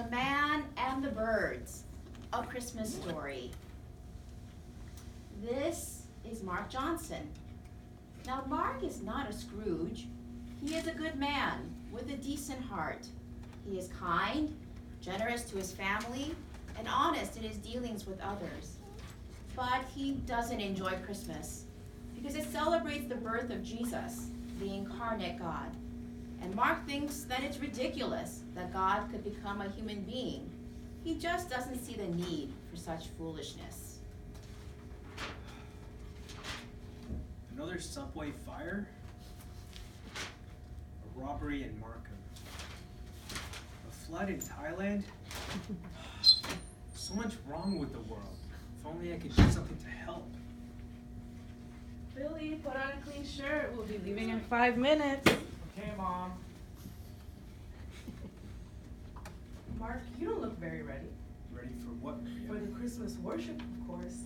The Man and the Birds, A Christmas Story. This is Mark Johnson. Now, Mark is not a Scrooge. He is a good man with a decent heart. He is kind, generous to his family, and honest in his dealings with others. But he doesn't enjoy Christmas because it celebrates the birth of Jesus, the incarnate God. And Mark thinks that it's ridiculous that God could become a human being. He just doesn't see the need for such foolishness. Another subway fire? A robbery in Markham? A flood in Thailand? So much wrong with the world. If only I could do something to help. Billy, put on a clean shirt. We'll be leaving in 5 minutes. Okay, Mom. Mark, you don't look very ready. Ready for what, For Maria? the Christmas worship, of course.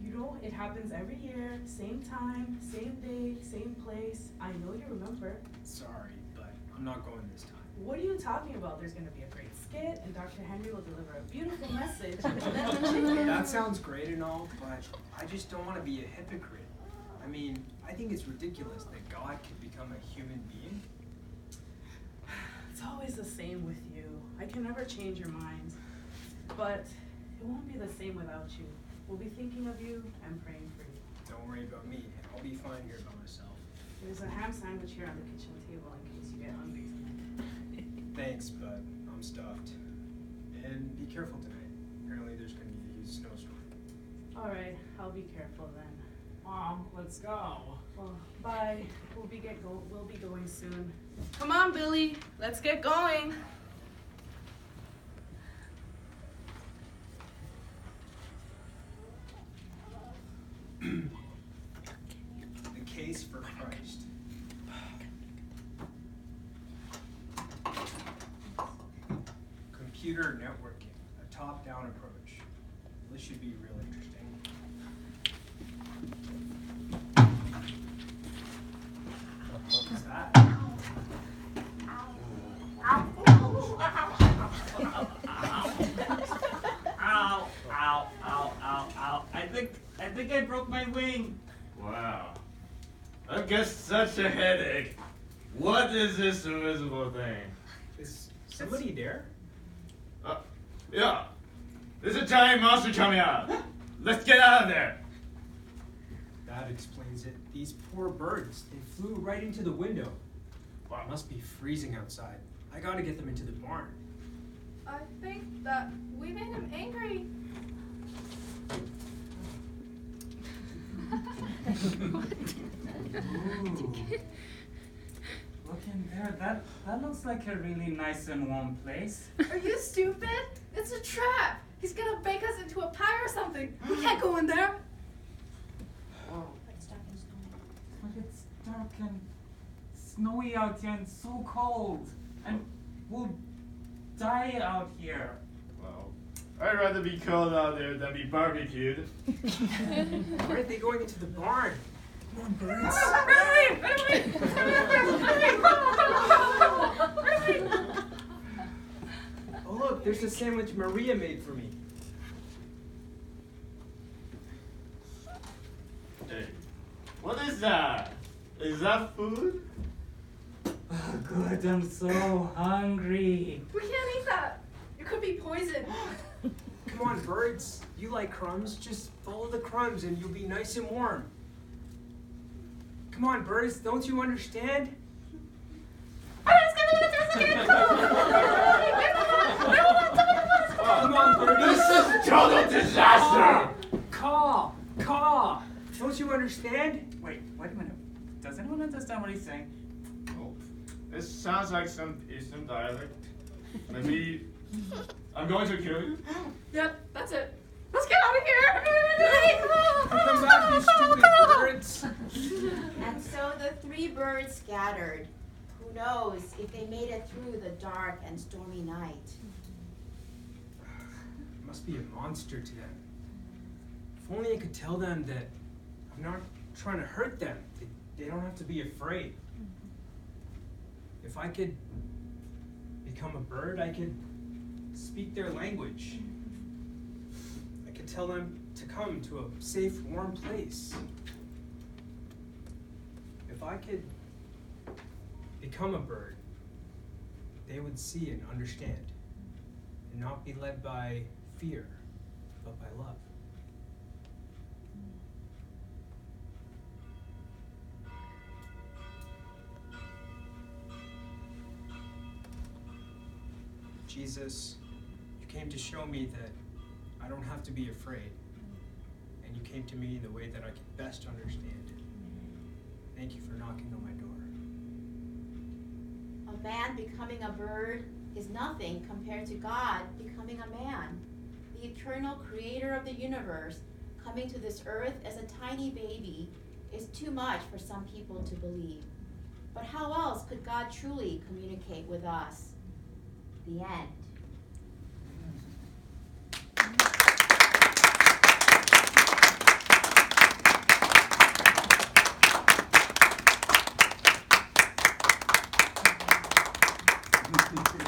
You know, it happens every year, same time, same day, same place. I know you remember. Sorry, but I'm not going this time. What are you talking about? There's going to be a great skit, and Dr. Henry will deliver a beautiful message. And then the chicken. That sounds great and all, but I just don't want to be a hypocrite. I mean, I think it's ridiculous that God could become a human being. It's always the same with you. I can never change your mind. But it won't be the same without you. We'll be thinking of you and praying for you. Don't worry about me. I'll be fine here by myself. There's a ham sandwich here on the kitchen table in case you get hungry tonight. Thanks, but I'm stuffed. And be careful tonight. Apparently there's going to be a huge snowstorm. All right, I'll be careful then. Mom, let's go. Well, bye. We'll be going soon. Come on, Billy. Let's get going. The case for Christ. Computer networking, a top-down approach. This should be real interesting. What's that? Ow, ow, ow, ow, ow. I think I broke my wing. Wow. I've got such a headache. What is this invisible thing? Is somebody there? Yeah. There's a giant monster coming out. Let's get out of there. That explains it. These poor birds, they flew right into the window. Wow, it must be freezing outside. I gotta get them into the barn. I think that we made him angry. Ooh. Look in there. That looks like a really nice and warm place. Are you stupid? It's a trap. He's gonna bake us into a pie or something. We can't go in there. But it's dark and snowy out here and so cold. And we'll die out here. Well, I'd rather be cold out there than be barbecued. Why aren't they going into the barn? Come on, birds. Oh, look, there's a sandwich Maria made for me. Hey, what is that? Is that food? Oh, good, I'm so hungry. We can't eat that. It could be poison. Come on, birds. You like crumbs. Just follow the crumbs and you'll be nice and warm. Come on, birds. Don't you understand? Come on, birdies. This is total disaster! Caw. Caw. Don't you understand? Wait a minute. Does anyone understand what he's saying? Oh, this sounds like some Eastern dialect. Maybe I'm going to kill you. Yep, that's it. Let's get out of here. Come back, you stupid birds. And so the three birds scattered. Who knows if they made it through the dark and stormy night. Must be a monster to them. If only I could tell them that I'm not trying to hurt them. They don't have to be afraid. If I could become a bird, I could speak their language. I could tell them to come to a safe, warm place. If I could become a bird, they would see and understand, and not be led by fear, but by love. Jesus, you came to show me that I don't have to be afraid, and you came to me the way that I can best understand. Thank you for knocking on my door. A man becoming a bird is nothing compared to God becoming a man. The eternal creator of the universe coming to this earth as a tiny baby is too much for some people to believe. But how else could God truly communicate with us? The end. Thank you.